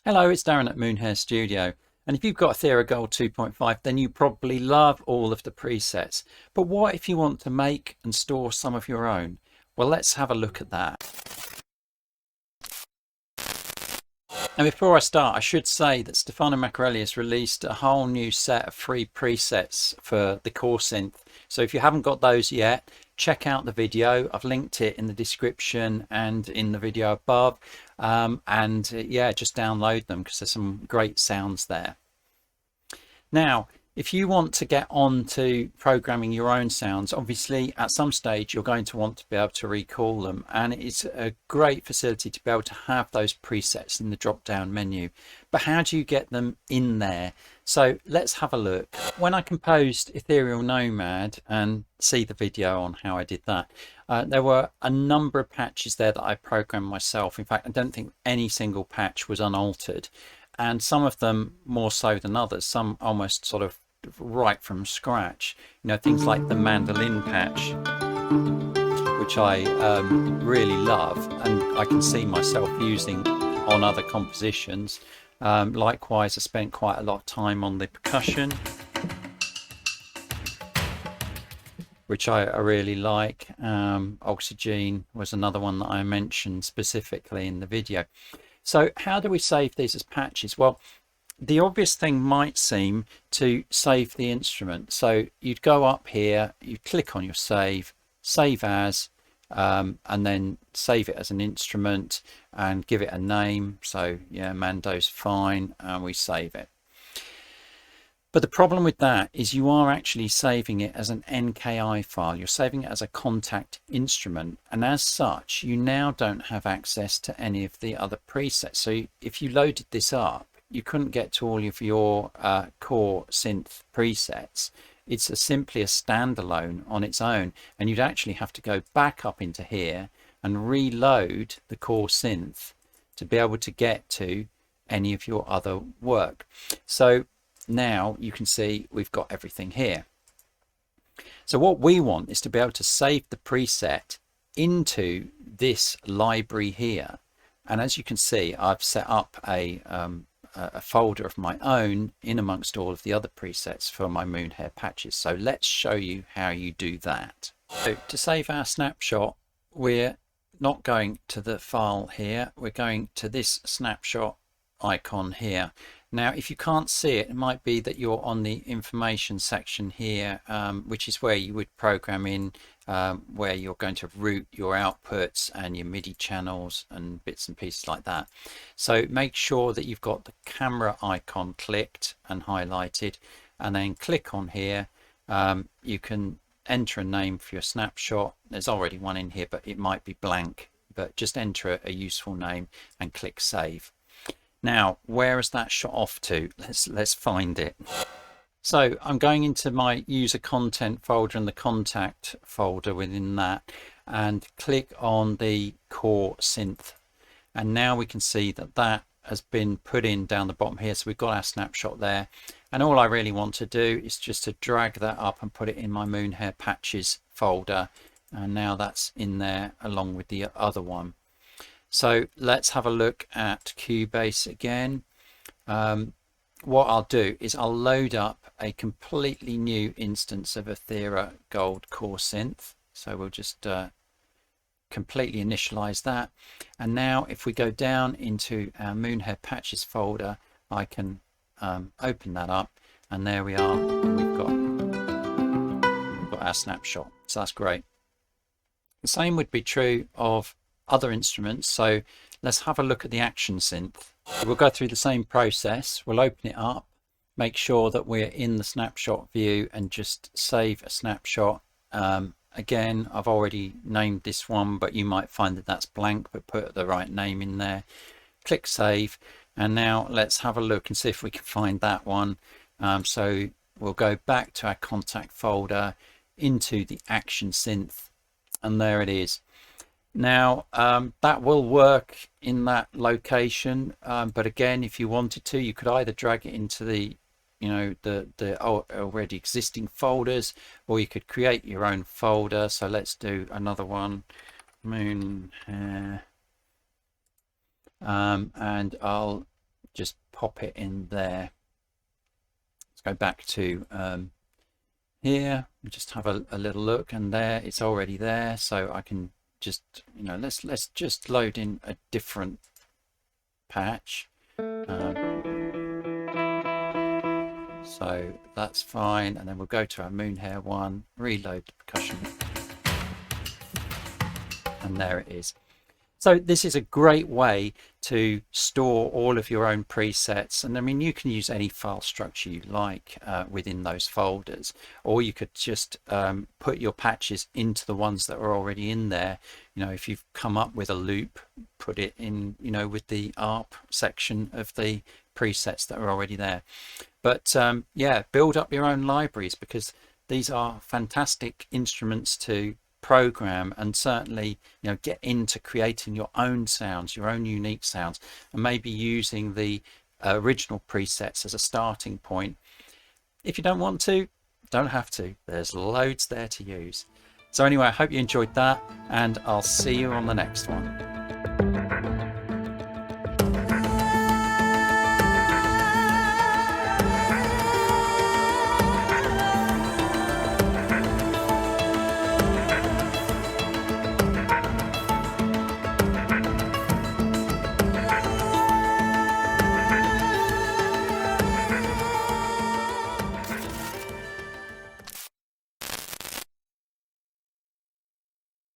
Hello, it's Darren at Moonhare Studio. And if you've got Ethera Gold 2.5, then you probably love all of the presets. But what if you want to make and store some of your own? Well, let's have a look at that. And before I start, I should say that Stefano Maccarelli has released a whole new set of free presets for the core synth. So if you haven't got those yet, check out the video. I've linked it in the description and in the video above. Yeah, just download them because there's some great sounds there. Now, if you want to get on to programming your own sounds, obviously at some stage you're going to want to be able to recall them, and it's a great facility to be able to have those presets in the drop down menu. But how do you get them in there? So let's have a look. When I composed Ethereal Nomad, and see the video on how I did that, there were a number of patches there that I programmed myself. In fact, I don't think any single patch was unaltered, and some of them more so than others, some almost sort of right from scratch. You know, things like the mandolin patch, which I really love, and I can see myself using on other compositions. Likewise, I spent quite a lot of time on the percussion, which I really like. Oxygen was another one that I mentioned specifically in the video. So how do we save these as patches? Well, the obvious thing might seem to save the instrument. So you'd go up here, you click on your save as, and then save it as an instrument and give it a name. So yeah, Mando's fine, and we save it. But the problem with that is you are actually saving it as an NKI file. You're saving it as a contact instrument, and as such you now don't have access to any of the other presets. So if you loaded this up, you couldn't get to all of your core synth presets. It's simply a standalone on its own, and you'd actually have to go back up into here and reload the core synth to be able to get to any of your other work. So now you can see we've got everything here. So what we want is to be able to save the preset into this library here, and as you can see, I've set up a folder of my own in amongst all of the other presets for my Moonhare patches. So let's show you how you do that. So to save our snapshot, we're not going to the file here, we're going to this snapshot icon here. Now if you can't see it, it might be that you're on the information section here, which is where you would program in where you're going to route your outputs and your MIDI channels and bits and pieces like that. So make sure that you've got the camera icon clicked and highlighted, and then click on here. You can enter a name for your snapshot. There's already one in here, but it might be blank, but just enter a useful name and click save. Now, where is that shot off to? Let's find it. So I'm going into my user content folder and the contact folder within that, and click on the core synth. And now we can see that that has been put in down the bottom here. So we've got our snapshot there. And all I really want to do is just to drag that up and put it in my Moonhare patches folder. And now that's in there along with the other one. So let's have a look at Cubase again. What I'll do is I'll load up a completely new instance of Ethera Gold Core Synth. So we'll just completely initialize that. And now if we go down into our Moonhare patches folder, I can open that up, and there we are. We've got our snapshot. So that's great. The same would be true of other instruments. So let's have a look at the action synth. We'll go through the same process. We'll open it up, make sure that we're in the snapshot view, and just save a snapshot. Again, I've already named this one, but you might find that that's blank, but put the right name in there. Click save, and now let's have a look and see if we can find that one. So we'll go back to our contact folder, into the action synth, and there it is. Now that will work in that location, but again, if you wanted to, you could either drag it into the the already existing folders, or you could create your own folder. So let's do another one, Moonhare, and I'll just pop it in there. Let's go back to here and just have a little look, and there it's already there. So I can just, you know, let's just load in a different patch. So that's fine, and then we'll go to our Moonhare one, reload the percussion, and there it is. So this is a great way to store all of your own presets, and I mean, you can use any file structure you like within those folders, or you could just put your patches into the ones that are already in there. You know, if you've come up with a loop, put it in, you know, with the ARP section of the presets that are already there. But yeah, build up your own libraries, because these are fantastic instruments to program, and certainly, you know, get into creating your own sounds, your own unique sounds, and maybe using the original presets as a starting point. If you don't want to, don't have to. There's loads there to use. So anyway, I hope you enjoyed that, and I'll see you on the next one.